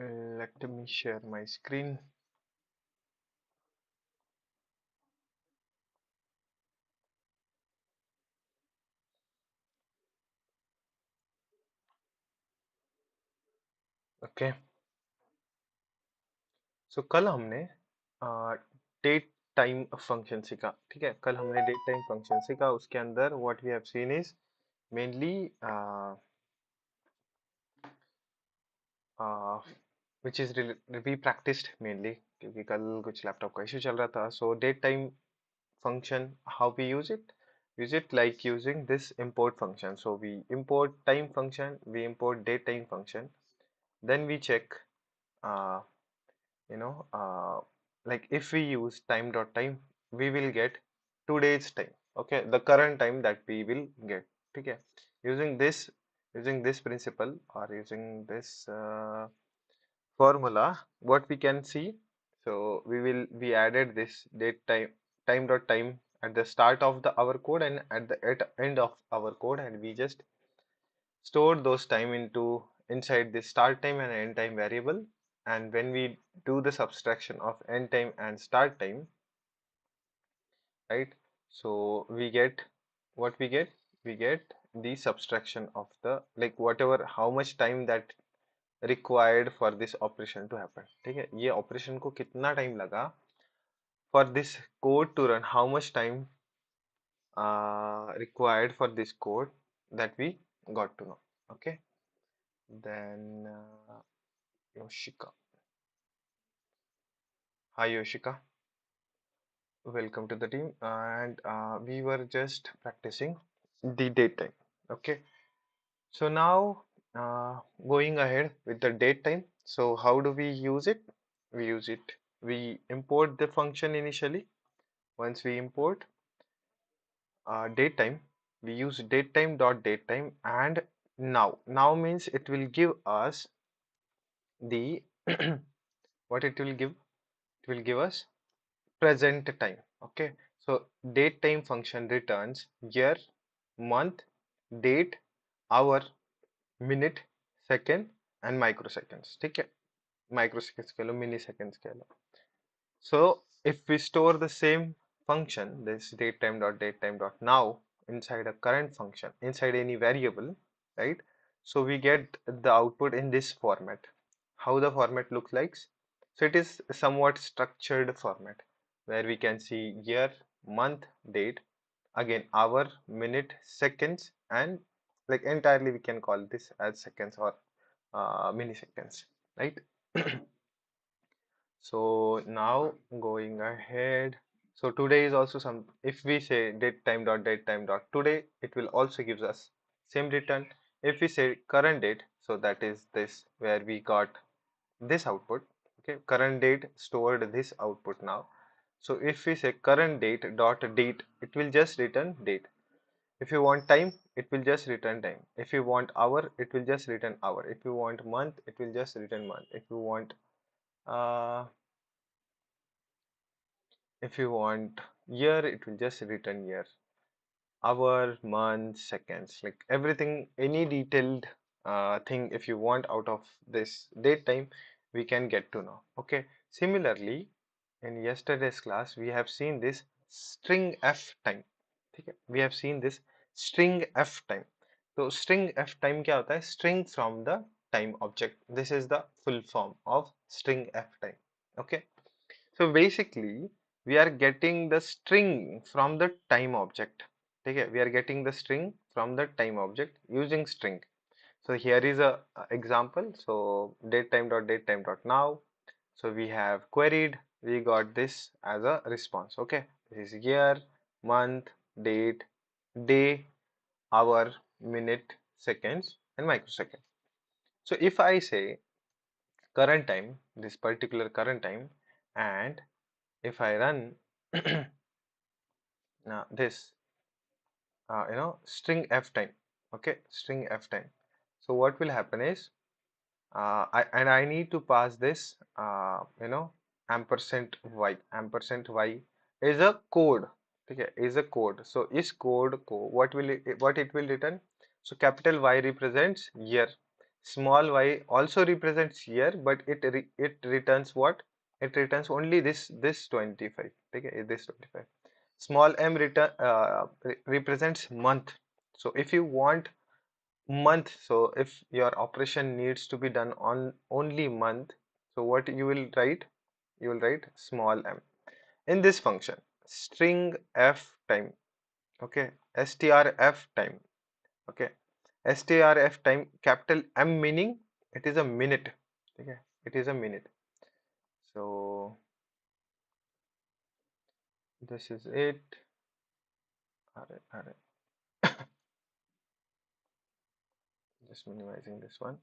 Let me share my screen. Okay, so कल हमने date time function सीखा। ठीक है, कल हमने डेट टाइम फंक्शन सीखा। उसके अंदर what we have seen is mainly which is we practised mainly, क्योंकि कल कुछ लैपटॉप का इशू चल रहा था। So date time function, how we use it like using this import function. So we import time function, we import date time function, then we check uh, you know like if we use time dot time, we will get today's time. Okay, the current time that we will get. Okay, using this using this principle or using this formula, what we can see, so we added this date time dot time at the start of the our code and at the end of our code, and we just stored those time into inside the start time and end time variable. And when we do the subtraction of end time and start time, right, so we get the subtraction of the, like, whatever, how much time that required for this operation to happen. ठीक है, ये operation को कितना time लगा for this code to run, how much time required for this code, that we got to know. Okay, then Yoshika. Hi Yoshika, welcome to the team. And we were just practicing the date time. Okay, so now going ahead with the date time. So how do we use it? We use it. We import the function initially. Once we import datetime, we use datetime dot datetime and now. Now means it will give us the what it will give. It will give us present time. Okay, so datetime function returns year, month, date, hour, minute, second and microseconds. ठीक है, microseconds कह लो, milliseconds कह लो. So if we store the same function, this datetime.datetime.now, inside a current function, inside any variable, right? So we get the output in this format. How the format looks like? So it is somewhat structured format where we can see year, month, date, again hour, minute, seconds, and like entirely we can call this as seconds or milliseconds, right? So now going ahead, so today is also some, if we say date time dot today, it will also gives us same return. If we say current date, so that is this where we got this output. Okay, current date stored this output now. So if we say current date dot date, it will just return date. If you want time, it will just return time. If you want hour, it will just return hour. If you want month, it will just return month. Uh, If you want year, it will just return year. Hour, month, seconds, like everything, any detailed thing if you want out of this date time, we can get to know. Okay. Similarly, in yesterday's class, we have seen this string f time. Okay. We have seen this string f time. So string f time क्या होता है? String from the time object. This is the full form of string f time. Okay. So basically, we are getting the string from the time object. Okay, we are getting the string from the time object using string. So here is a example. So datetime dot now. So we have queried. We got this as a response. Okay, this is year, month, date, day, hour, minute, seconds, and microsecond. So if I say current time, this particular current time, and if I run this string f time, okay, string f time, so what will happen is I need to pass this ampersand y is a code. Okay, is a code. So is code what it will return? So capital Y represents year, Small y also represents year, but it returns what? It returns only this 25. Okay, this 25. Small m represents month. So if you want month, so if your operation needs to be done on only month, so what you will write? You will write small m. In this function, string f time, okay, strf time, okay, strf time, capital M meaning it is a minute, okay, it is a minute. So this is it. Alright, alright. Just minimizing this one.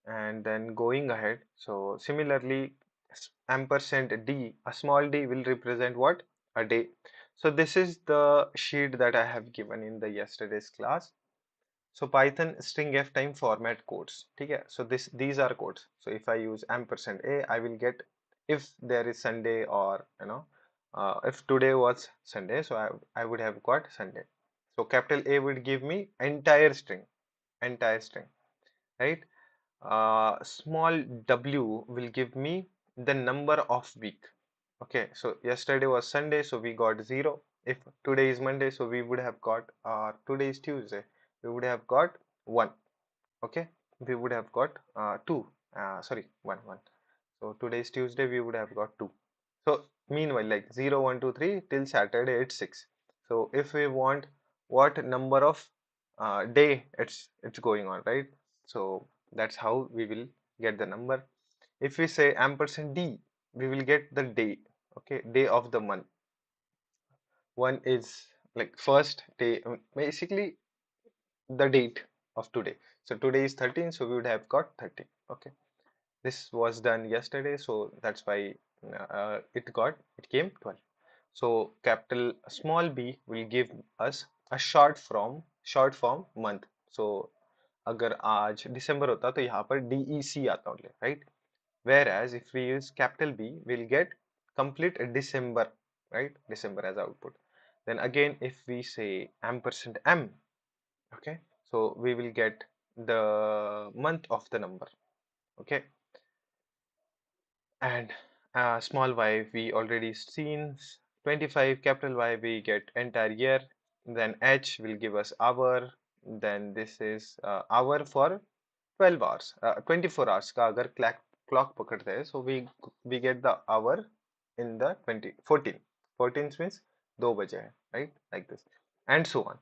And then going ahead, so similarly, ampersand d, a small d will represent what? A day. So this is the sheet that I have given in the yesterday's class. So Python string f time format codes. Okay, so these are codes. So if I use ampersand a, I will get if there is Sunday, or if today was Sunday, so I would have got Sunday. So capital A would give me entire string, right? Small w will give me the number of week. Okay, so yesterday was Sunday, so we got 0. If today is Monday, so we would have got, today is Tuesday, we would have got 1. Okay, we would have got 2. Sorry, 1, 1. So today is Tuesday, we would have got 2. So meanwhile, like 0, 1, 2, 3 till Saturday, it's 6. So if we want what number of day it's going on, right? So that's how we will get the number. If we say ampersand d, we will get the day. Okay, day of the month. One is like first day, basically the date of today. So today is 13, so we would have got 13. Okay, this was done yesterday, so that's why it came 12. So capital small b will give us a short form month. So अगर आज दिसंबर होता तो यहाँ पर DEC आता only, right? Whereas if we use capital B, we'll get complete December, right? December as output. Then again, if we say ampersand M, okay, so we will get the month of the number, okay. And small y we already seen 25, capital Y we get entire year. Then H will give us hour. Then this is hour for 12 hours, 24 hours का अगर clock पकड़ते हैं, so we get the hour in the 14 means 2 बजे है, right, like this, and so on.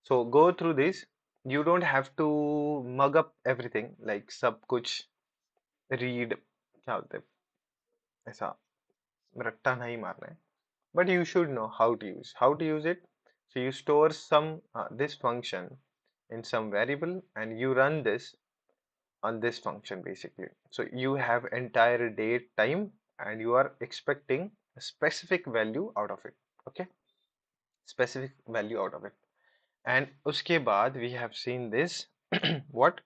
So go through this. You don't have to mug up everything, like सब कुछ read क्या बोलते हैं, ऐसा रट्टा नहीं मारना है, but you should know how to use it. So you store some this function in some variable, and you run this on this function basically. So you have entire date time, and you are expecting a specific value out of it. Okay, specific value out of it. And uske baad we have seen this what?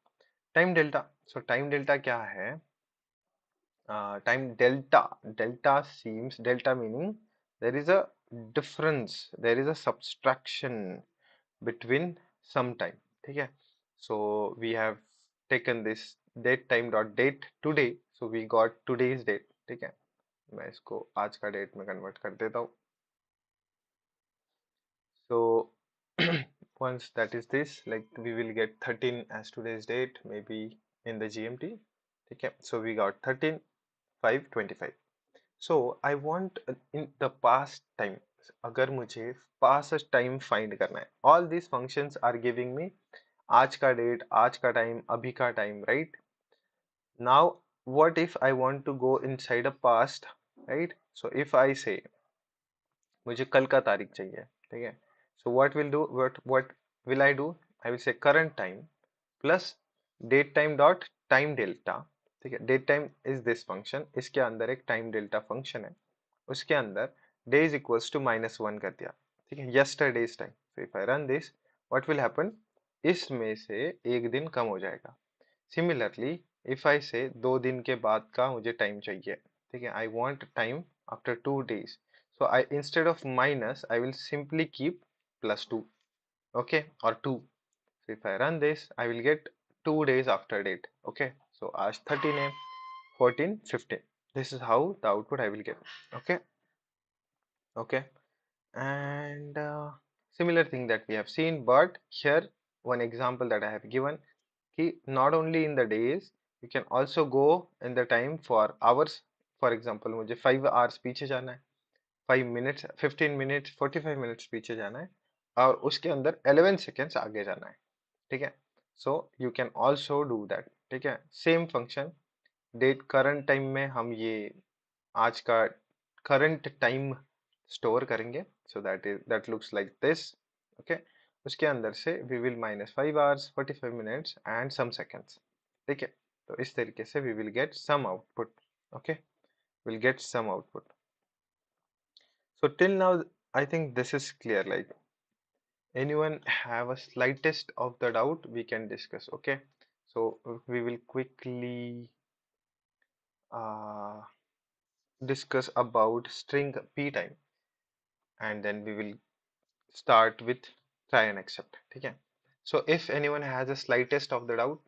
Time delta. So time delta क्या है? Time delta seems, delta meaning there is a difference, there is a subtraction between some time. ठीक है, so we have taken this date time dot date today, so we got today's date. ठीक है, मैं इसको आज का date में convert कर देता हूँ. So once that is this, like we will get 13 as today's date, maybe in the GMT. Okay, so we got 13 5 25. So I want in the past time, अगर मुझे past time find करना है, all these functions are giving me आज का date, आज का time, अभी का time, right? Now what if I want to go inside a past, right? So if I say मुझे कल का तारीख चाहिए, ठीक है, so what will I do? I will say current time plus date time dot time delta. ठीक है, date time is this function, इसके अंदर एक time delta function है, उसके अंदर day is equals to -1 कर दिया. ठीक है, yesterday's time. So if I run this, what will happen? इसमें से एक दिन कम हो जाएगा. Similarly, if I say 2 दिन के बाद का मुझे टाइम चाहिए, ठीक है, I want time after 2 days. So I, instead of minus, I will simply keep +2, okay, or 2. So if I run this, I will get 2 days after date. Okay, so आज 13 है, 14, 15. This is how the output I will get. Okay, okay. And similar thing that we have seen, but here one example that I have given, कि not only in the days, you can also go in the time for hours. For example, मुझे 5 hours पीछे जाना है, 5 minutes, 15 minutes, 45 minutes पीछे जाना है, और उसके अंदर 11 seconds आगे जाना है. ठीक है, so you can also do that. ठीक है, same function date current time में हम ये आज का करंट टाइम स्टोर करेंगे. So that looks like this. Okay, उसके अंदर से we will minus 5 hours 45 minutes and some seconds. ठीक है, तो इस तरीके से we will get some output. Okay, will get some output. So till now I think this is clear. Like, anyone have a slightest of the doubt, we can discuss. Okay, so we will quickly uh, discuss about string p time, and then we will start with try and accept. ठीक है, so if anyone has a slightest of the doubt,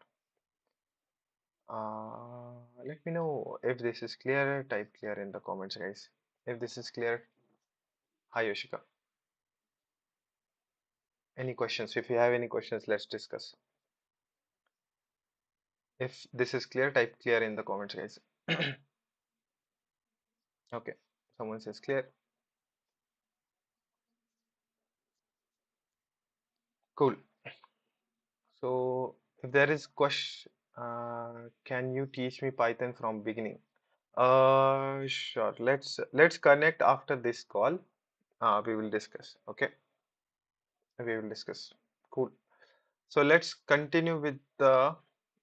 let me know. If this is clear, type clear in the comments, guys. If this is clear, hi Yoshika. Any questions? If you have any questions, let's discuss. If this is clear, type clear in the comments, guys. Okay, someone says clear. Cool. So if there is question, can you teach me Python from beginning? Sure. Let's connect after this call. We will discuss. Okay, we will discuss. Cool. So let's continue with the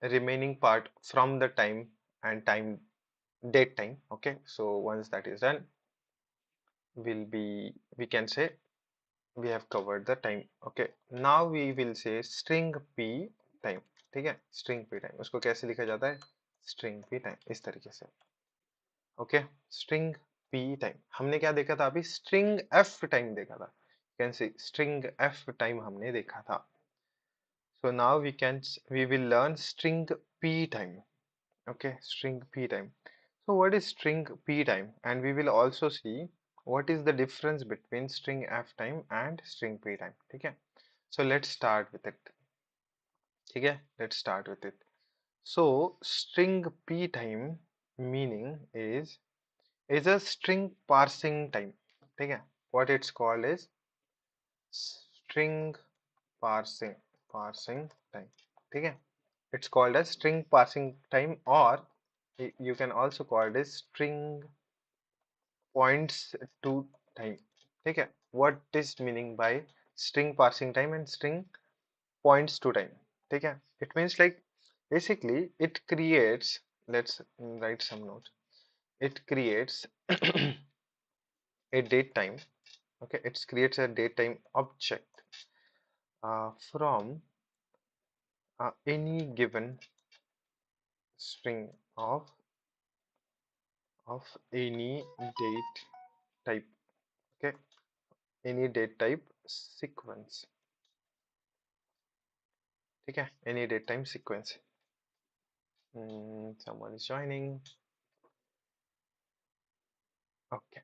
remaining part from the time and time date time. Okay. So once that is done, we can say we have covered the time. Okay. Now we will say string p time. ठीक है, string p time उसको कैसे लिखा जाता है? string p time इस तरीके से. ओके, स्ट्रिंग p टाइम हमने क्या देखा था अभी? स्ट्रिंग f टाइम देखा था. Can see string f time हमने देखा था. So now we will learn string p time. Okay, string p time. So what is string p time, and we will also see what is the difference between string f time and string p time. ठीक है, so let's start with it. ठीक है, let's start with it. So string p time meaning is a string parsing time. ठीक है, what it's called is string parsing time. ठीक है, it's called as string parsing time, or you can also call it as string points to time. ठीक है, what is meaning by string parsing time and string points to time? ठीक है, it means like basically it creates, let's write some notes. It creates a date time. Okay, it creates a datetime object from any given string of any date type. Okay, any date type sequence. ठीक है, any date time sequence. Someone is joining. Okay,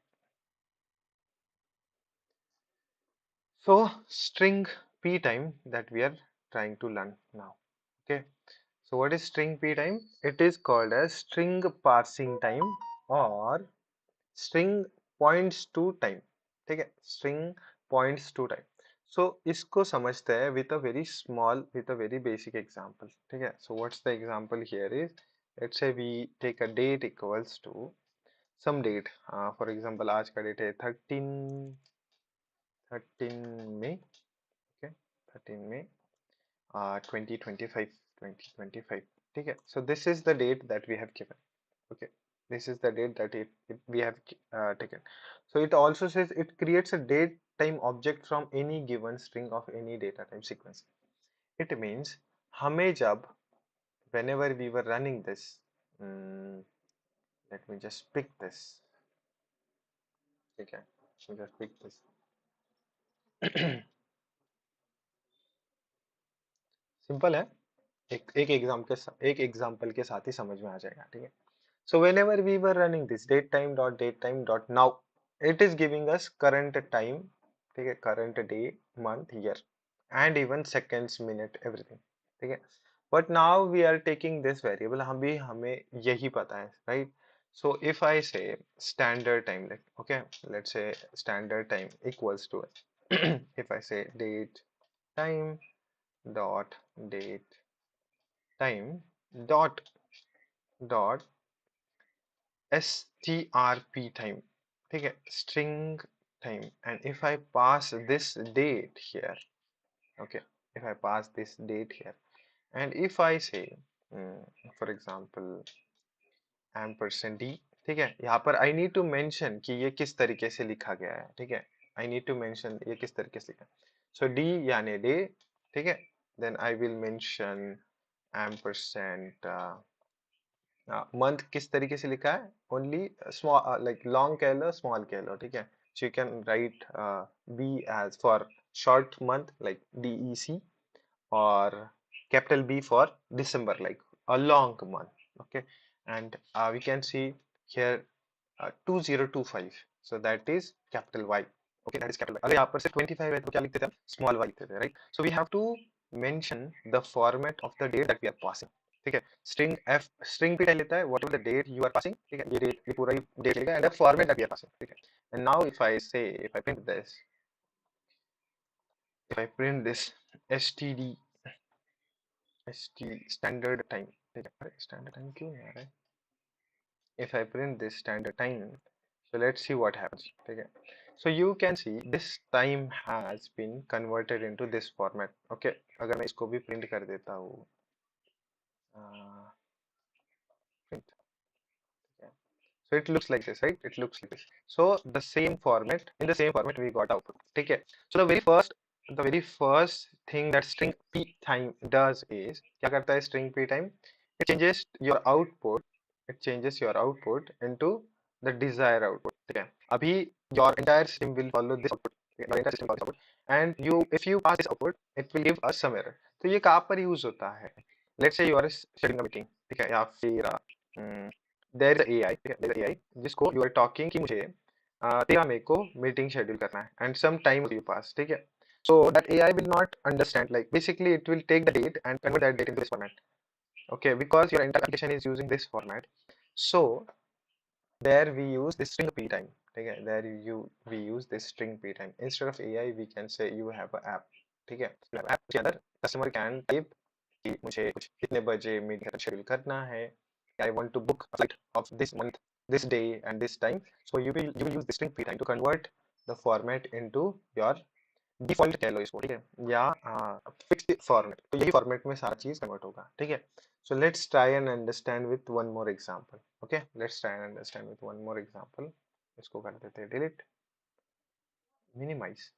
so string p time that we are trying to learn now. Okay, so what is string p time? It is called as string parsing time or string points to time. ठीक है, string points to time. So इसको समझते हैं with a very small, with a very basic example. ठीक है, so what's the example here is, let's say we take a date equals to some date. For example, आज का date है 13 May. Okay, 13 May 2025. 2025. ठीक है, so this is the date that we have given. Okay, this is the date that we have taken. So it also says it creates a date time object from any given string of any data type sequence. It means हमें जब whenever we were running this, let me just pick this. ठीक है, so just pick this. Simple है. एक example के साथ ही समझ में आ जाएगा, ठीक है। So whenever we were running this date time dot now, it is giving us current time, ठीक है, current day, month, year, and even seconds, minute, everything, ठीक है। But now we are taking this variable, हम भी हमें यही पता है, right? So if I say standard time, like okay, let's say standard time equals to if I say date time dot date time dot dot strp time, ठीक है, string time, and if I pass this date here, okay, if I pass this date here, and if I say for example ampersand d, ठीक है, यहाँ पर I need to mention कि ये किस तरीके से लिखा गया है, ठीक है, I need to mention ये किस तरीके से लिखा है। So d यानी day, ठीक है, then I will mention ampersand month किस तरीके से लिखा है, ओनली स्मॉल लाइक लॉन्ग कह लो स्मॉल कह लो, ठीक है। So you can write B as for short month like DEC, or capital B for December, like a long month. Okay, and we can see here 2025, so that is capital Y. Okay, that is capital Y. अगर यहाँ पर से 25 है तो क्या लिखते थे हम, small y लिखते थे, right? So we have to mention the format of the date that we are passing. ठीक है, string p लेता है whatever the date you are passing, ठीक है, ये पूरा ही date लेगा and the format that we are passing, ठीक है। And now if I print this, std standard time, ठीक है, अरे standard time क्यों नहीं आ रहा है? If I print this standard time, so let's see what happens, ठीक है। So you can see this time has been converted into this format, okay। अगर मैं इसको भी print कर देता हूँ, print, so it looks like this, right? It looks like this. So the same format, in the same format we got output, okay। So the very first thing that string p time does is, क्या करता है string p time? It changes your output, it changes your output into the desired output, ठीक है। अभी your entire system will follow this output, okay? Your entire system follows this output, and if you pass this output, it will give us some error। तो ये कहाँ पर use होता है? Let's say you are scheduling a meeting, ठीक है, या फिर देयर इज एआई, ठीक है, देयर इज एआई जिसको यू आर टॉकिंग कि मुझे 13 मई को मीटिंग शेड्यूल करना है and some time you pass, ठीक है। So that AI will not understand, like basically it will take the date and convert that date into this format, okay, because your entire application is using this format। So there we use this string p time, ठीक है, we use this string p time instead of AI we can say you have a app, ठीक है। App के अंदर customer can type कि मुझे कुछ कितने बजे मीटिंग शेड्यूल करना है, I want to book a flight of this month, this day and this time, so you will use this string p time to convert the format into your default कह लो इसको, ठीक है, या fixed format. तो यही format में सारा चीज कन्वर्ट होगा, ठीक है। So let's try and understand with one more example, okay, let's try and understand with one more example. इसको कर देते हैं delete, minimise.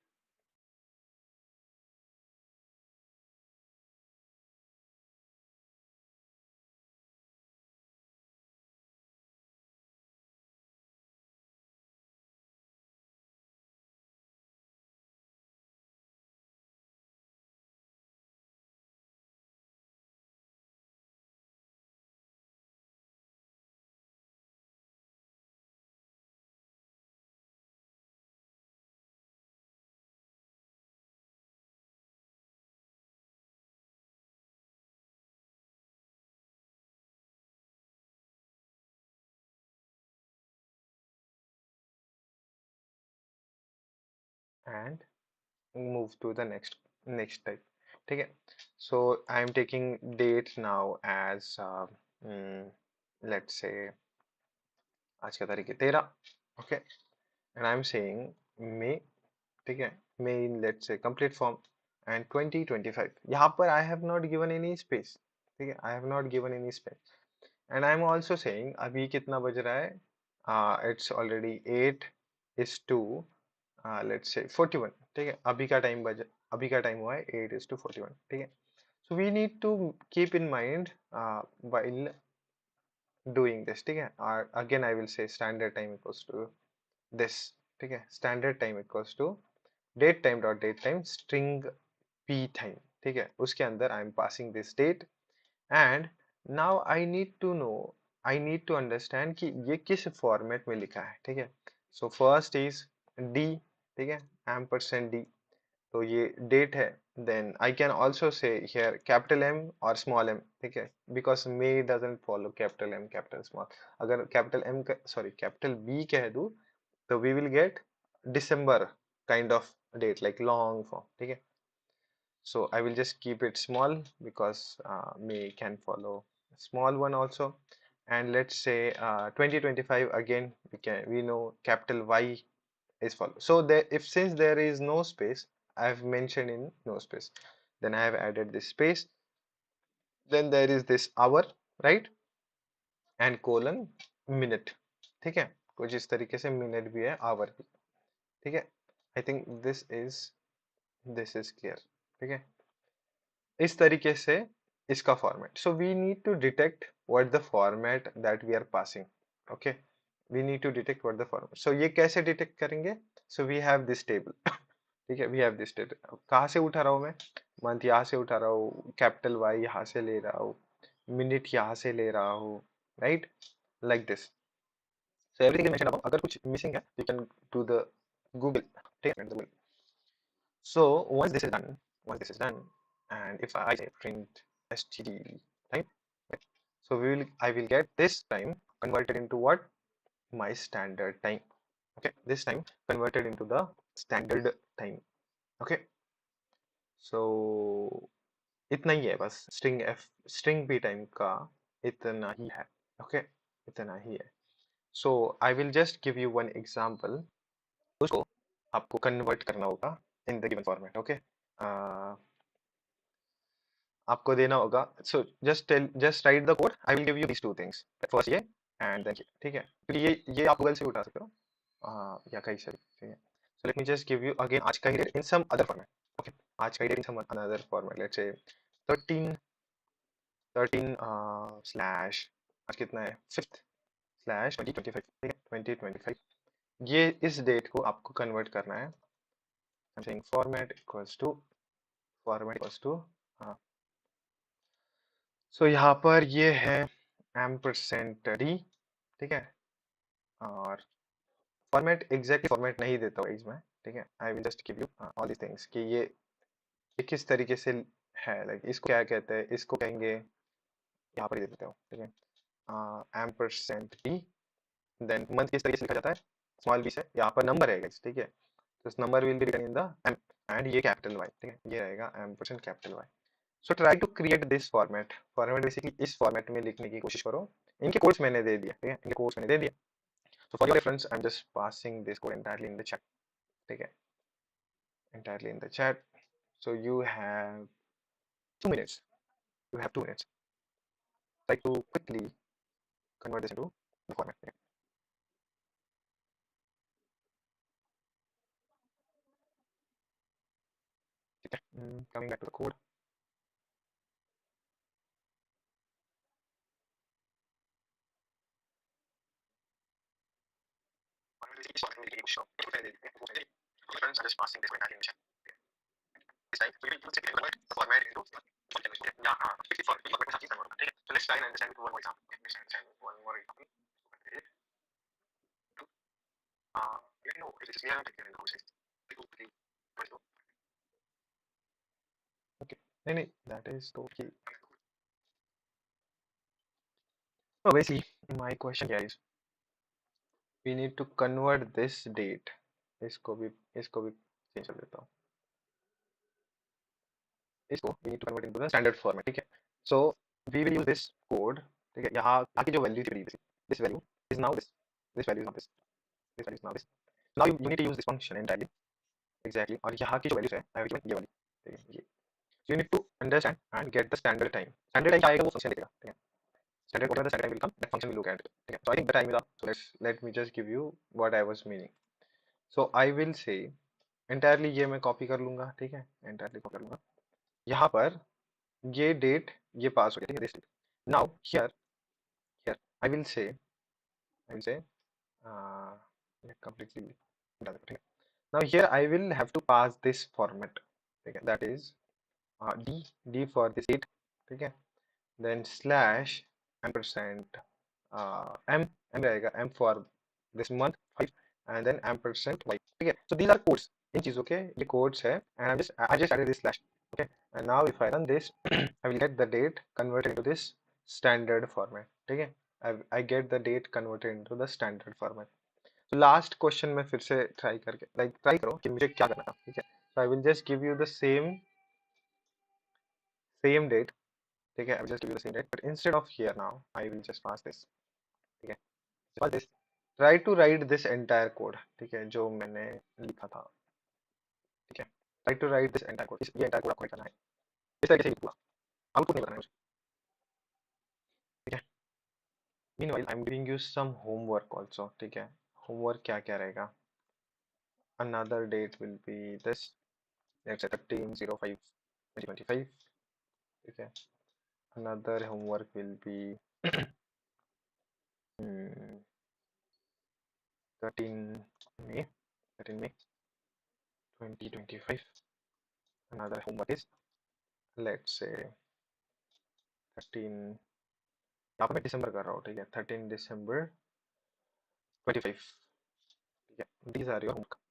And move to the next type, ठीक है। So I am taking date now as let's say आज का तारीख है 13, okay, and I am saying May, ठीक है, May in let's say complete form and 2025। यहाँ पर I have not given any space, ठीक है, I have not given any space, and I am also saying अभी कितना बज रहा है, इट्स ऑलरेडी 8:2 लेट्स से 41, ठीक है, अभी का टाइम हुआ है 8:41, ठीक है। So we need to keep in mind while doing this, ठीक है। Again I will say standard time equals to this, ठीक है, standard time equals to date time dot date time string p time, ठीक है, उसके अंदर I am passing this date and now I need to understand कि ये किस format में लिखा है, ठीक है। सो फर्स्ट इज डी, ठीक है, एम% डी, तो ये डेट है। Then I can also say here capital M और स्मॉल एम, ठीक है, because May doesn't follow capital M capital small. अगर capital M sorry capital B कह दूं तो we will get December kind of date, like long form, okay. So I will just keep it small because May can follow small one also. And let's say 2025 again, we know capital Y is follow. So there, if since there is no space, I have mentioned in no space, then I have added this space. Then there is this hour, right? And colon minute, ठीक है, कुछ इस तरीके से minute भी है our भी, ठीक है। I think this is clear, ठीक है। इस तरीके से इसका format, so we need to detect what the format that we are passing, okay. We need to detect what the format, so ये कैसे डिटेक्ट करेंगे? So we have this table, ठीक है, वी हैव दिस टेबल। कहाँ से उठा रहा हूँ मैं? मंथ यहाँ से उठा रहा हूँ, कैपिटल वाई यहाँ से ले रहा हूँ, मिनट यहाँ से ले रहा हूँ, right, like this. So everything mention above, अगर कुछ मिसिंग है you can do the Google, ठीक है। So once this is done, and if I say print std time, right? So I will get this time converted into what? My standard time. Okay, this time converted into the standard time. Okay, so इतना ही है बस, string p time का इतना ही है। Okay, इतना ही है। So I will just give you one example, उसको आपको कन्वर्ट करना होगा in the given format. Okay, आपको देना होगा, so just write the code, I will give you these two things, first ये एंड देन ये, ठीक है, क्योंकि ये आप गूगल से उठा सकते हो या कहीं से भी, ठीक है। So let me just give you again आज का ही date in some other format, okay. आज का ही date in some another format, let's say 13 13 slash, आज कितना है, 5th स्लैश 2025, ठीक है, 2025, ये इस डेट को आपको कन्वर्ट करना है। I am saying format equals to so यहाँ पर ये है एम% डी, ठीक है। और फॉर्मेट एग्जैक्टली फॉर्मेट नहीं देता हूँ इसमें, ठीक है। I will just give you all these things कि ये किस तरीके से है, लाइक इसको क्या कहते हैं, इसको कहेंगे, यहाँ पर ही दे देते हो, ठीक है। एम% डी, देन मंथ किस तरीके से लिखा जाता है, स्मॉल बी से, यहाँ पर नंबर है guys, ठीक है। तो इस number will be written in the M, and ये कैपिटल वाई, ठीक है, ये रहेगा M% capital Y. So try to create this format basically इस फॉर्मेट में लिखने की कोशिश करो। इनके कोड्स मैंने दे दिया, ठीक है, इनके कोड्स मैंने दे दिया। So for your reference, I'm just passing this code entirely in the chat. Okay, entirely in the chat. So you have 2 minutes. You have 2 minutes. Try to quickly convert this into the format. Okay. Okay. Coming back to the code. Friends, I'm just passing this code entirely in the chat. This time, we will use it to convert the format into yeah, 54 format के साथ ही convert होगा, ठीक है। So let's try and understand one more example. Okay, let's understand one more example. Let me know if this is clear. In the code section. 2, 3, 22. Okay. नहीं, that is totally. So basically, my question here is, we need to convert this date, इसको भी change कर देता हूँ, इसको we need to convert into the standard format, ठीक है। So we will use this code, ठीक है। यहाँ आगे जो वैल्यू थी previously, this value is now this value is now this value is now this, now you need to use this function entirely, exactly। और यहाँ की जो वैल्यूज है I have given ये वाली, ठीक है, ये। So you need to understand and get the standard time क्या आएगा वो फंक्शन देगा, ठीक है। Standard whatever the standard time will come, that function will look at it, ठीक है। So I think the time is up, so let me just give you what I was meaning. So I will say entirely ये मैं copy कर लूंगा, ठीक है, entirely copy कर लूंगा। यहाँ पर ये डेट ये पास हो गया, ठीक है, this date. Now here I will say yeah, completely done, ठीक है। Now here I will have to pass this format, ठीक है, that is d for this date, ठीक है, then slash ampersand m रहेगा m for this month 5 and then ampersand y. ठीक है, so these are codes इन चीजों के ये codes है and I just added this slash. Okay, and now if I run this I will get the date converted into this standard format. ठीक है, I get the date converted into the standard format. So last question मैं फिर से try करो कि मुझे क्या करना था. ठीक है, so I will just give you the same date. ठीक है, I will just give you the same date but instead of here now I will just pass this. ठीक है, pass this. Try to write this entire code. ठीक है, जो मैंने लिखा था. ठीक है, try to write this entire code. ये entire code आपको करना है इस तरीके से ही पूरा आउटपुट नहीं बताना है मुझे. ठीक है, meanwhile I'm giving you some homework also. ठीक है, homework क्या क्या रहेगा. Another date will be this, let's say 13/05/2025. ठीक है, another homework will be hmm, 13 May 13 May 2025. Another homework is let's say 13, यहाँ पर मैं दिसंबर कर रहा हूँ. ठीक है, 13 December 25. ठीक है, these are your homework.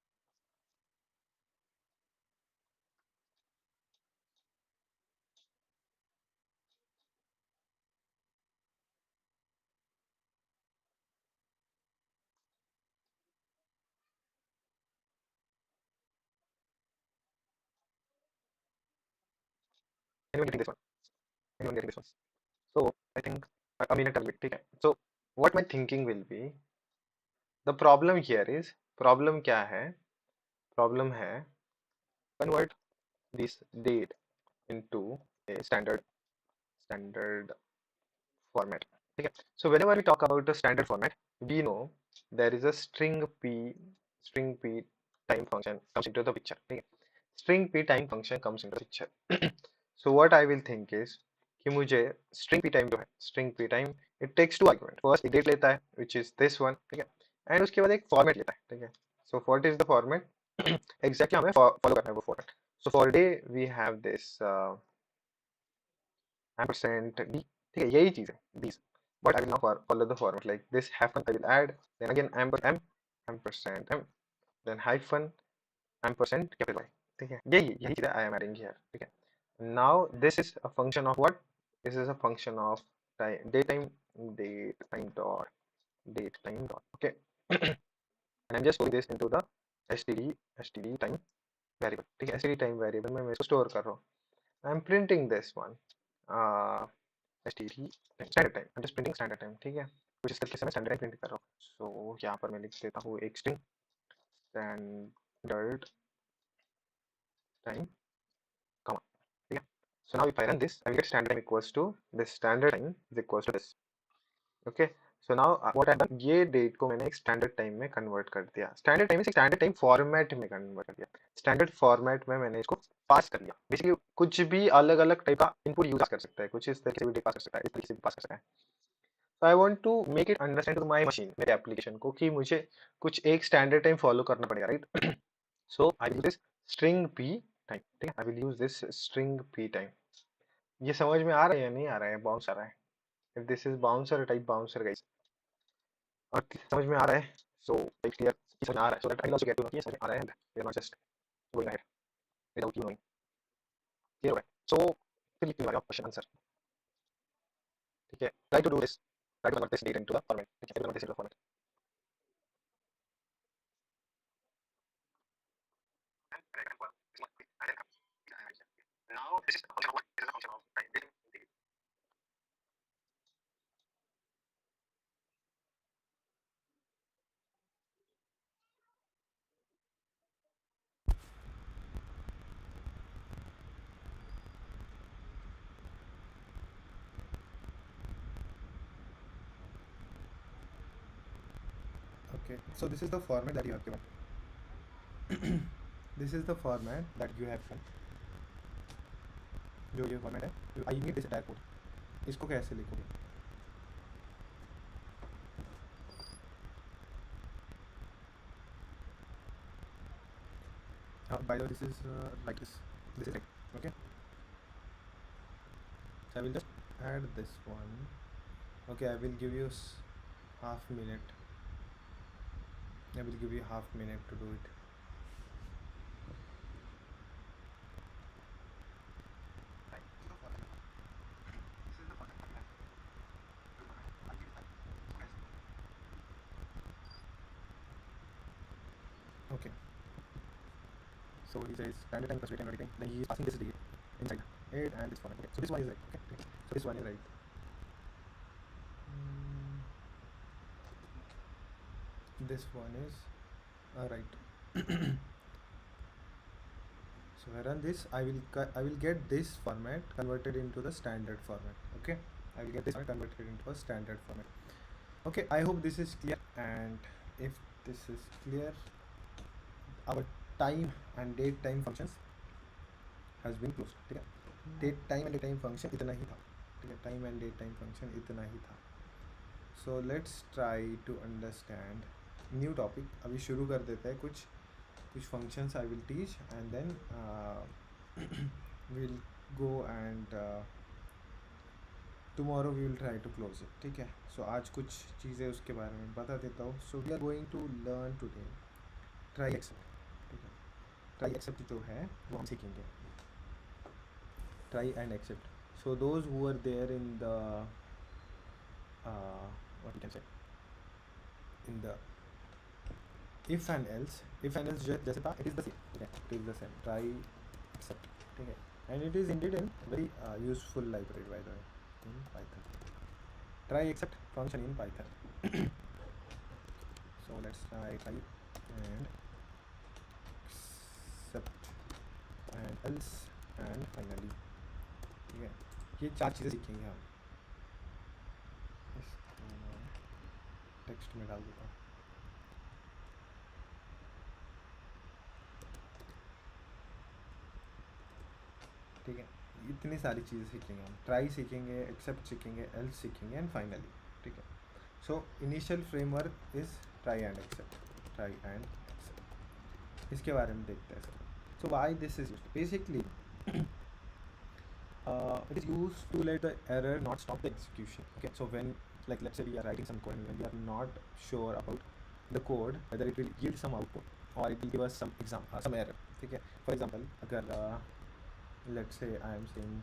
Anyone getting this one? Anyone getting this one? So I think a minute a bit. ठीक है, so what my thinking will be, the problem here is, problem क्या है, problem है convert this date into a standard format. ठीक है, so whenever we talk about a standard format we know there is a string p time function comes into the picture. ठीक है, string p time function comes into the picture. So what I will think is कि मुझे string p time जो है, string p time it takes two argument. First एक date लेता है which is this one. ठीक है, and उसके बाद एक format लेता है. ठीक है, so what is the format? Exactly हमें follow करना है वो format. So for day we have this ampersand d. ठीक है, यही चीज है these, but I will now follow the format like this. Hyphen I will add, then again ampersand m, then hyphen ampersand capital Y. ठीक है, यही चीज है I am adding here. ठीक है, now this is a function of what? This is a function of date time dot. Okay, and I'm just putting this into the std time variable. ठीक है, std time variable में मैं इसको store कर रहा हूँ. I'm printing this one. std standard time. I'm just printing standard time. ठीक है, कुछ इस तरीके से मैं standard time प्रिंट कर रहा हूँ. So यहाँ पर मैं लिख देता हूँ एक string standard time comma. ठीक है, so now if I run this I will get standard time equals to this, standard time is equals to this. Okay, so now what I've done, ये डेट को मैंने एक standard time में convert कर दिया. Standard time से standard time format में convert कर दिया. स्टैंडर्ड फॉर्मेट में मैंने इसको पास कर दिया. बेसिकली कुछ भी अलग अलग टाइप का इनपुट यूज कर सकता है, कुछ इस तरीके से भी डेट पास कर सकता है, इस तरीके से भी पास कर सकता है. So I want to make it understand to my machine, मेरे एप्लीकेशन को, कि मुझे कुछ एक स्टैंडर्ड टाइम फॉलो करना पड़ेगा, right? So I will use this string p time. ठीक है, I will use this string p time. ये समझ में आ रहा है या नहीं आ रहा है? बाउंस आ रहा है. If this is bouncer, type bouncer guys. और समझ में आ रहा है, so type clear. ये समझ में आ रहा है, so that I will also get to know कि ये समझ में आ रहा है, and we are not just going ahead without you knowing. Clear हो गया? So फिर लिखने वाला क्वेश्चन आंसर. ठीक है, try to do this. Try to convert this data into the format. ठीक है, convert this into the format. Now this is a function of what? This is a function of time. Okay, so this is the format that you have given. This is the format that you have given. जो ये format है, I need this entire code. इसको कैसे लिखोगे? By the way, this is like this. This is it. Okay. So I will just add this one. Okay, I will give you half minute. I will give you half minute to do it. Okay. So he says standard time plus rate and everything. Then he is passing this date inside it and this one. Okay. So this one is right. Okay. So this one is right. Mm, this one is right. So I run this. I will get this format converted into the standard format. Okay. I will get this format converted into a standard format. Okay. I hope this is clear. And if this is clear, our time and date time functions has been closed. ठीक है date time and time function इतना ही था ठीक है time and date time function इतना ही था so let's try to understand new topic अभी शुरू कर देते हैं कुछ functions I will teach and then will go and tomorrow we will try to close it ठीक है सो आज कुछ चीज़ें उसके बारे में बता देता हूँ so we are going to learn today try except ठीक है ट्राई एक्सेप्ट जो है वो हम सीखेंगे try and accept so those who are there in the what we can say in the if and else जैसे था it is the same okay it is the same try accept ठीक है and it is indeed a very useful library by the way in Python try accept function in Python so let's try and accept and else and finally ठीक है ये चार चीज़ें सीखेंगे हम इसको मैं टेक्स्ट में डाल देता हूँ ठीक है इतनी सारी चीज़ें सीखेंगे हम ट्राई सीखेंगे एक्सेप्ट सीखेंगे एल्स सीखेंगे एंड फाइनली ठीक है so initial framework is try and except इसके बारे में देखते हैं sir so why this is basically it is used to let the error not stop the execution okay so when like let's say we are writing some code and when we are not sure about the code whether it will yield some output or it will give us some error ठीक है for example अगर let's say I am saying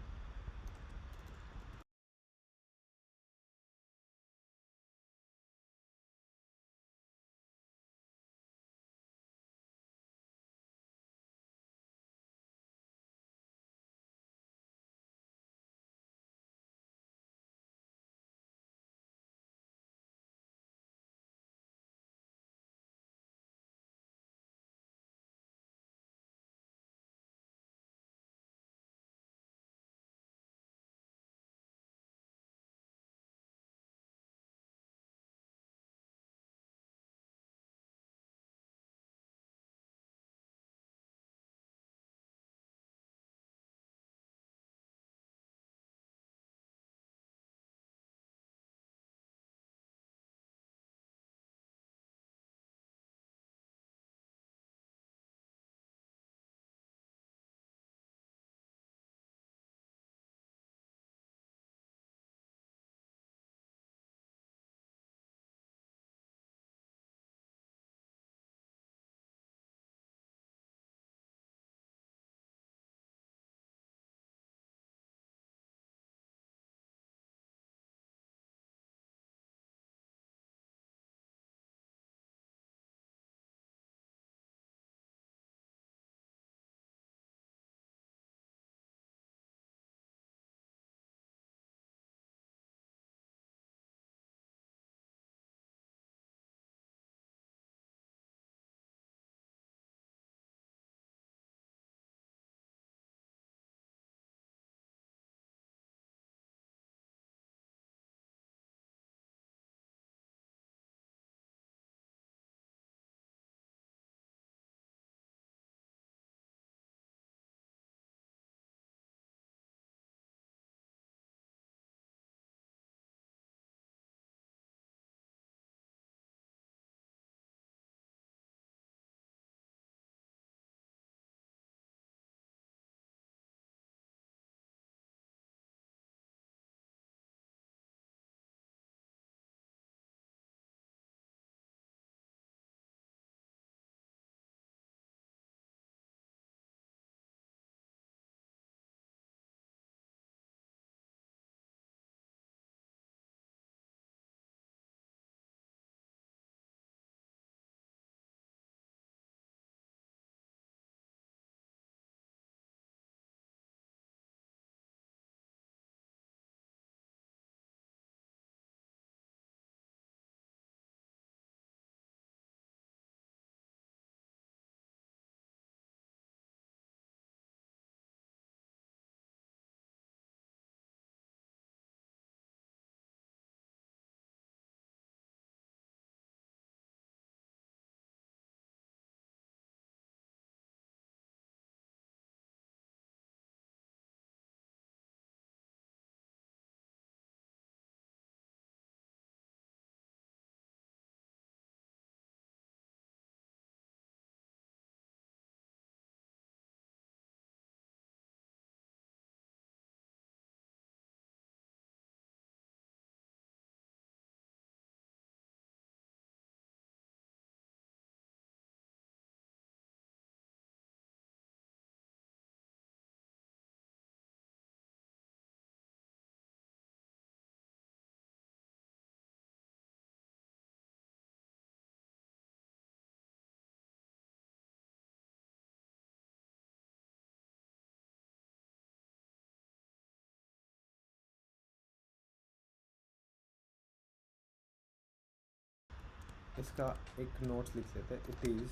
इसका एक notes लिख लेते हैं. It is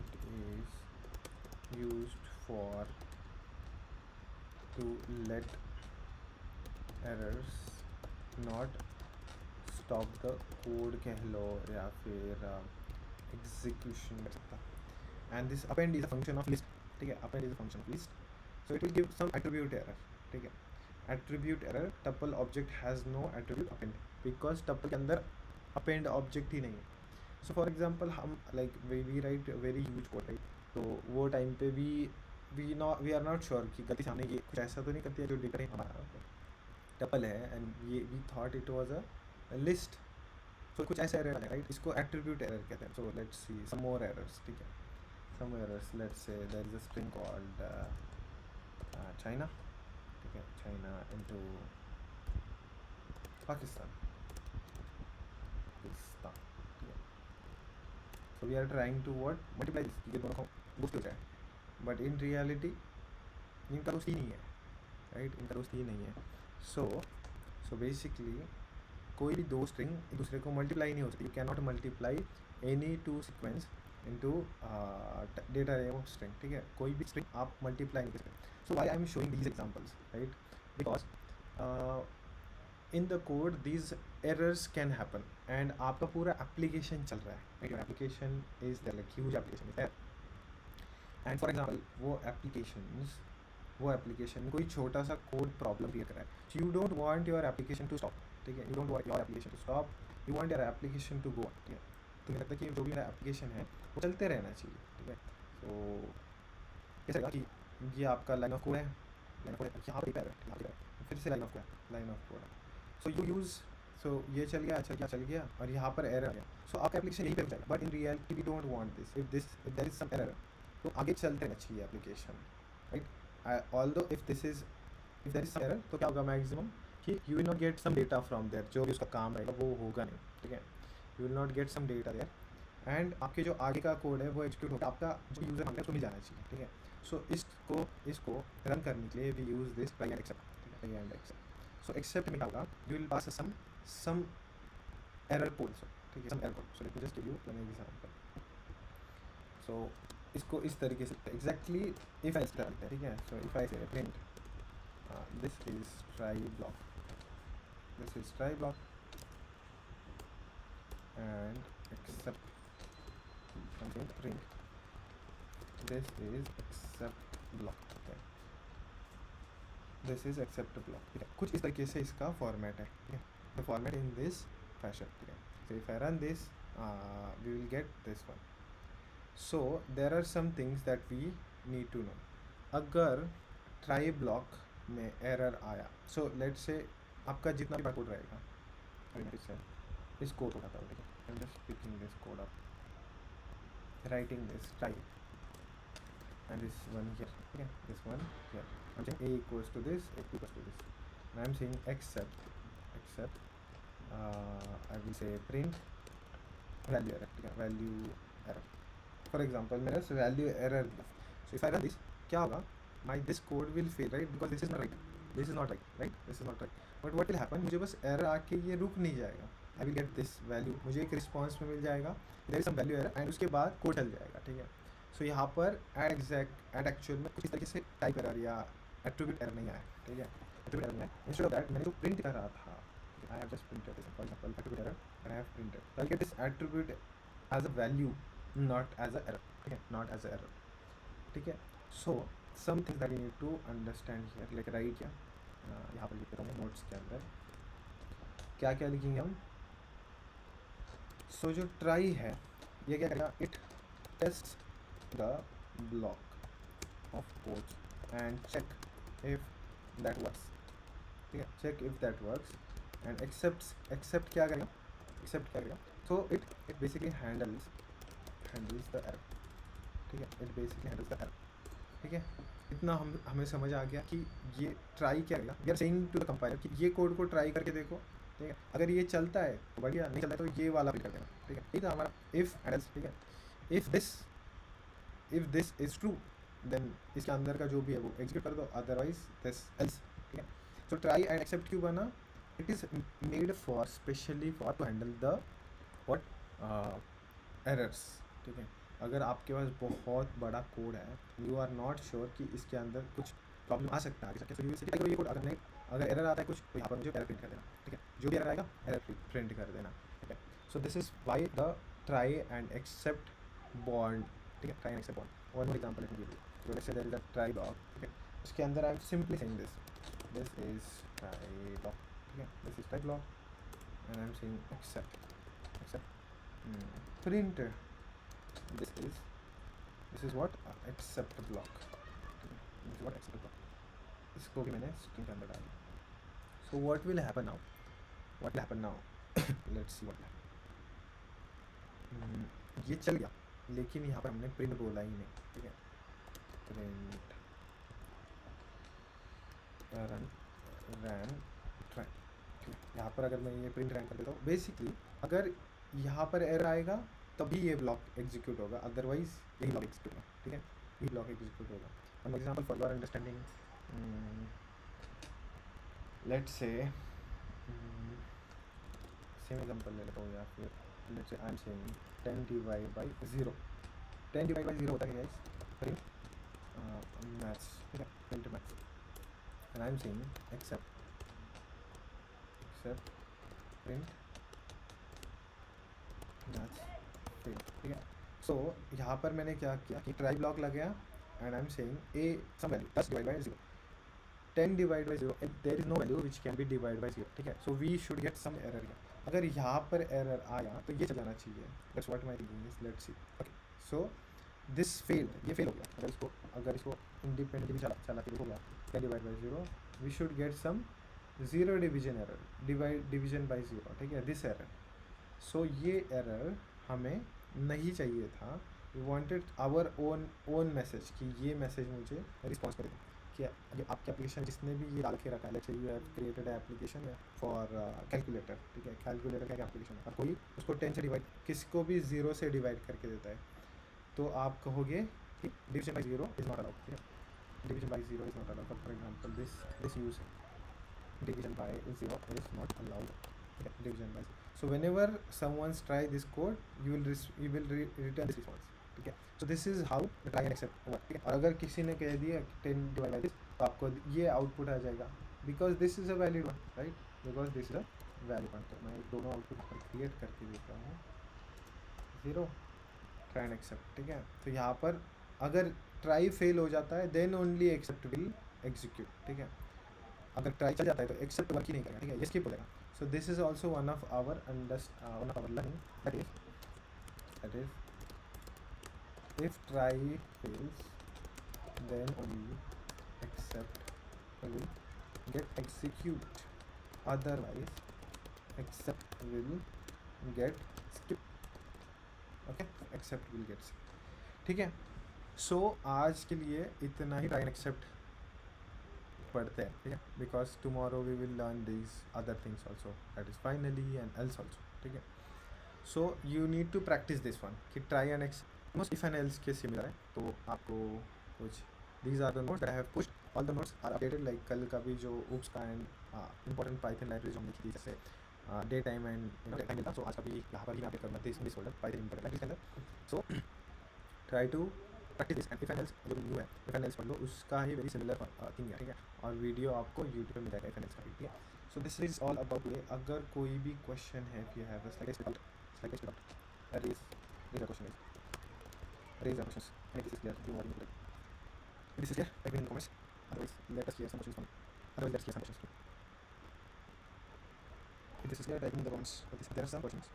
it is used for to let errors not stop the code कह लो या फिर execution कर सकता. And this append is a function of list. ठीक है, append is a function of list, so it will give some attribute error. ठीक है, attribute error tuple object has no attribute append because tuple के अंदर append object ही नहीं है. So for example हम like we write very huge code right, तो वो टाइम पे वी आर नॉट श्योर कि गलती से हमने ये कुछ ऐसा तो नहीं करती है जो डेटा हमारा टपल है एंड ये we thought it was a list. So कुछ ऐसा एरर है राइट, इसको एट्रीब्यूट एरर कहते हैं. So let's see some more errors. ठीक है, some errors. Let's say there is a string called China. ठीक है, चाइना इनटू पाकिस्तान. पाकिस्तान. ठीक है, so we are trying to what multiply this, ये दोनों को boost हो जाए, but in reality इनका दोस्त ही नहीं है राइट, इनका दोस्त ही नहीं है. so so basically कोई भी दो स्ट्रिंग एक दूसरे को मल्टीप्लाई नहीं हो सकती. You can not multiply any two sequence into data type of string. ठीक है, कोई भी स्ट्रिंग आप मल्टीप्लाई नहीं कर सकते. So why I am showing these examples right, because in the code these errors can happen and आपका पूरा एप्लीकेशन चल रहा है. Your application is there like huge application is there and for example वो application कोई छोटा सा code problem create कर रहा है. So you don't want your application to stop. ठीक है, you don't want your application to stop, you want your application to go. ठीक है, तुम्हें लगता है कि जो भी मेरा एप्लीकेशन है वो चलते रहना चाहिए. ठीक है, तो कैसे लगा कि ये आपका लाइन ऑफ कोड है, लाइन ऑफ कोड यहाँ पर यहाँ पर फिर से line of code. So you use, so ये चल गया, चल गया और यहाँ पर एरर आ गया. सो आपका एप्लीकेशन यहीं पे रुक जाएगा. But in reality we don't want this. If there is some error तो आगे चलते रहना चाहिए application right. Although if there is some error तो क्या होगा मैक्सिमम कि you will not get some data from there. जो भी उसका काम रहेगा वो होगा नहीं. ठीक है, you will not get some data there and आपके जो आगे का कोड है वो एग्जीक्यूट होगा. आपका जो यूज़र मांगा है उसको मिल जाना चाहिए. ठीक है, सो इसको रन करने के लिए we use this try and except. Try and except. So except में क्या होगा, you will pass some error code. ठीक है, some error code. So let me just give you an example. So इसको इस तरीके से एग्जैक्टली इफ आई करते हैं. ठीक है, सो if I say print this is try block, this is try block and except something print this is accept block. Okay, this is accept block. ठीक है, कुछ इस तरीके से इसका फॉर्मेट है. ठीक है, the format in this fashion. ठीक है, so if I run this we will get this one. so there are some things that we need to know. अगर try block में एरर आया, so let's say आपका जितना भी code रहेगा, इस कोड को उठाता हूँ. ठीक है, I'm just picking this code up, writing this try and this one here. Okay, this one here. I'm saying a equals to this, a equals to this, and I'm saying except I will say print value error. Okay, value error. For example, मेरा value error. So if I run this, क्या होगा? My this code will fail, right? Because this is not right. This is not right, right? This is not right. But what will happen? मुझे बस error आके ये रुक नहीं जाएगा. I will get this value. मुझे एक response में मिल जाएगा. There is some value error and उसके बाद कोड चल जाएगा. ठीक है, सो यहाँ पर एड एक्चुअल में कुछ इस तरीके से टाइप एरर या एट्रीब्यूट एरर नहीं आया. ठीक है, एट्रीब्यूट एरर नहीं आया. इंस्टेड ऑफ दैट मैंने जो प्रिंट कर रहा था, I have just printed this for example attribute error and I have printed. So I get this attribute as a value, not as a error. ठीक है, not as a error. ठीक है, so some things that you need to understand here. Like right क्या यहाँ पर लिख देता हूँ नोट्स के अंदर क्या क्या लिखेंगे हम. सो जो ट्राई है ये क्या करेगा, it taste the block of codes and check if that works. ठीक है, check if that works and accept क्या करेगा, accept क्या करेगा. so it basically handles the error. ठीक है, it basically handles the error. ठीक है, इतना हमें समझ आ गया कि ये ट्राई क्या करेगा. We are saying to the compiler कि ये कोड को ट्राई करके देखो. ठीक है, अगर ये चलता है तो बढ़िया, नहीं चलता है तो ये वाला फिर कर देना. ठीक है, ठीक है, हमारा इफ एंड एल्स. ठीक है, if this is true then इसके अंदर का जो भी है वो एग्जीक्यूट कर दो, अदरवाइज दिस एल्स. ठीक है, सो ट्राई एंड एक्सेप्ट क्यों बना, it is made for specially for to handle the what errors, ठीक है। अगर आपके पास बहुत बड़ा कोड है, यू आर नॉट श्योर कि इसके अंदर कुछ प्रॉब्लम आ सकता है आगे चल के, तो यू ये कोड अगर नहीं, अगर एरर आता है कुछ, तो यहाँ पर मुझे एरर प्रिंट कर देना, ठीक है। जो भी एरर आएगा एरर प्रिंट कर देना, ठीक है। So this is why the try and except bond, ठीक है। Try and except bond, one more example let me give you. Let's say there is a try block, ठीक है। उसके अंदर I am simply saying this is try block, ठीक है। This is try block and I am saying except print this is what accept block, this is what accept block, इसको भी मैंने string के अंदर डाल दिया। So what will happen now, let's see what happen. ये चल गया, लेकिन यहाँ पर हमने प्रिंट बोला ही नहीं, ठीक है। प्रिंट रन रैन ट्राई, यहाँ पर अगर मैं ये प्रिंट रन कर देता हूँ, बेसिकली अगर यहाँ पर एरर आएगा तभी ये ब्लॉक एग्जीक्यूट होगा, अदरवाइज यही ब्लॉक एग्जीक्यूट होगा, ठीक है। ये ब्लॉक एग्जीक्यूट होगा। For example for your understanding, let's say same example ले लेता हूँ, या फिर let's say I am saying 10 divide by 0, 10 divide by 0 होता है गाइस, प्रिंट मैथ्स, ठीक है। Print maths and I am saying except print maths fail, ठीक है। सो यहाँ पर मैंने क्या किया कि ट्राई ब्लॉक लग गया and I am saying a some value 10 divide by 0, 10 divide by 0 and there is no value which can be divide by 0, ठीक है। So we should get some error here. अगर यहाँ पर एरर आया तो ये चल जाना चाहिए, that's what my thinking is, let's see. Okay, so this failed, ये फेल हो गया। अगर इसको इंडिपेंडेंटली चला के देखो गया 10 divide by 0, we should get some 0 division error, division by 0, ठीक है, दिस एरर। सो ये एरर हमें नहीं चाहिए था। We wanted our own message, कि ये मैसेज मुझे रिस्पॉन्स करे कि ये आपके एप्लीकेशन जिसने भी ये डाल के रखा है, let's say you have created application for calculator, ठीक है। कैलकुलेटर का एप्लीकेशन है, कोई उसको 10 से डिवाइड, किसको भी 0 से डिवाइड करके देता है, तो आप कहोगे कि division by 0 is not allowed, ठीक है। Division by 0 is not allowed, for example this use division by 0 is not allowed, okay, division by 0. So whenever someone's try this code, you will return this response, ठीक है। So this is how the try and accept work, ठीक है। और अगर किसी ने कह दिया 10 डिवाइड बाई दिस, तो आपको ये आउटपुट आ जाएगा, because this is a valid one, right, because this is a valid one. तो मैं दोनों आउटपुट पर क्रिएट करके देता हूँ, 0 ट्राई एंड एक्सेप्ट, ठीक है। तो यहाँ पर अगर ट्राई फेल हो जाता है, then only except will execute, ठीक है। अगर ट्राई चल जाता है तो एक्सेप्ट वर्क ही नहीं करेगा, ठीक है, ये स्किप हो जाएगा। So this is also one of our learning, that is if try fails then only except will get execute, otherwise except will get skip, okay, except will get skip, ठीक है। सो आज के लिए इतना ही, ट्राई एंड एक्सेप्ट पढ़ते हैं, ठीक है, because tomorrow we will learn this other things also, that is finally and else also, ठीक है। So you need to practice this one, कि try and ex most if and else के similar है। तो आपको कुछ these are the notes that I have pushed, all the notes are updated, like कल का भी जो ऊप्स का एंड इंपॉर्टेंट पाइथन लाइब्रेरी जो हमने की थी, जैसे डे टाइम एंड टाइम मिलता, सो आज का भी यहाँ पर ही मैं अपडेट करूँगा this folder Python important library के अंदर। So try to practice this, and if and else जो न्यू है, इफ एंड एल्स पढ़ लो, उसका ही वेरी सिमिलर थिंग है, ठीक है। और वीडियो आपको यूट्यूब पे मिल जाएगा इफ एंड एल्स का भी, ठीक है। So this is all about today. अगर कोई भी क्वेश्चन है, if you have a slightest doubt, raise a question, raise your questions, and if this is clear, do what you need to do. If this is clear, type it in the comments. Otherwise, let us clear some questions from you. Otherwise, let's clear some questions too. If this is clear, type in the comments. But there are some questions.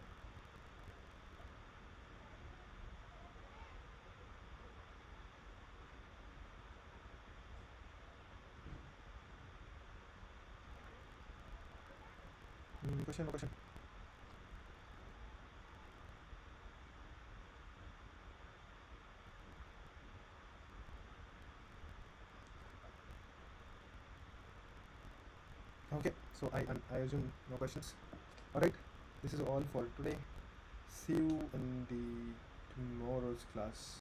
Question, no question. Okay, so I assume no questions. Alright, this is all for today. See you in the tomorrow's class.